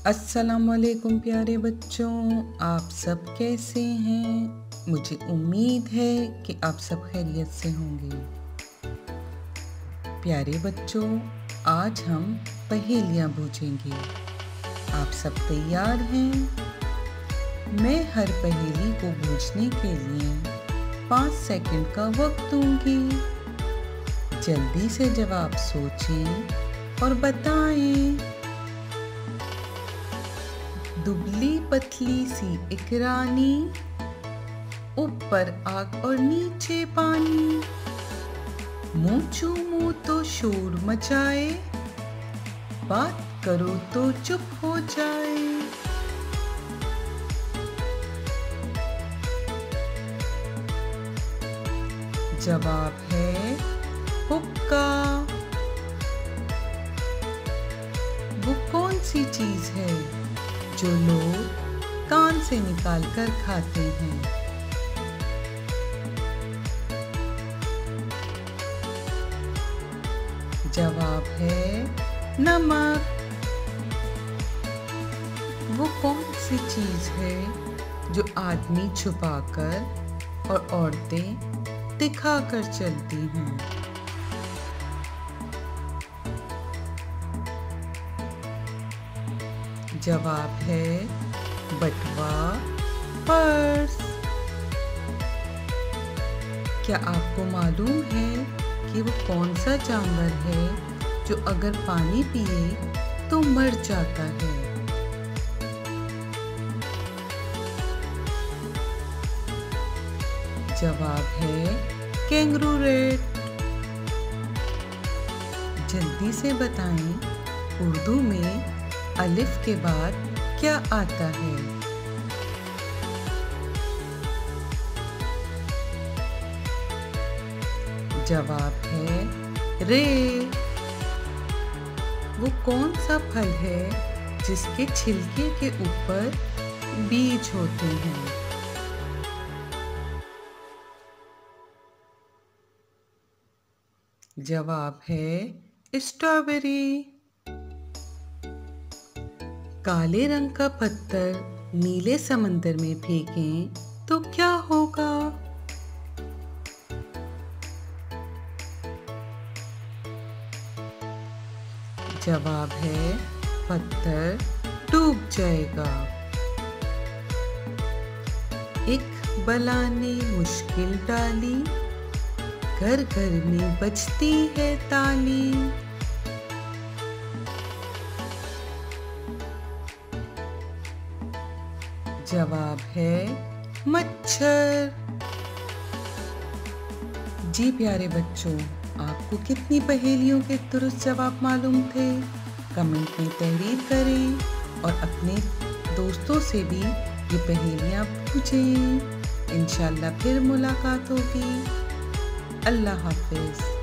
अस्सलामुअलैकुम प्यारे बच्चों, आप सब कैसे हैं? मुझे उम्मीद है कि आप सब खैरियत से होंगे। प्यारे बच्चों, आज हम पहेलियाँ बूझेंगे। आप सब तैयार हैं? मैं हर पहेली को बूझने के लिए 5 सेकंड का वक्त दूंगी। जल्दी से जवाब सोचें और बताएं। दुबली पतली सी एक रानी, ऊपर आग और नीचे पानी, मुंह चूमो तो शोर मचाए, बात करो तो चुप हो जाए। जवाब है हुक्का। वो कौन सी चीज है जो लोग कान से निकाल कर खाते हैं? जवाब है नमक। वो कौन सी चीज है जो आदमी छुपाकर और औरतें दिखाकर चलती हैं? जवाब है बटुआ, पर्स। क्या आपको मालूम है कि वो कौन सा जानवर है जो अगर पानी पिए तो मर जाता है? जवाब है कैंगरू रैट। जल्दी से बताएं, उर्दू में अलिफ के बाद क्या आता है? जवाब है रे। वो कौन सा फल है जिसके छिलके के ऊपर बीज होते हैं? जवाब है स्ट्रॉबेरी। काले रंग का पत्थर नीले समंदर में फेंकें तो क्या होगा? जवाब है पत्थर डूब जाएगा। एक बला ने मुश्किल डाली, घर घर में बजती है ताली। जवाब है मच्छर। जी प्यारे बच्चों, आपको कितनी पहेलियों के दुरुस्त जवाब मालूम थे? कमेंट में तहरीर करें और अपने दोस्तों से भी ये पहेलियाँ पूछें। इंशाल्लाह फिर मुलाकात होगी। अल्लाह हाफिज।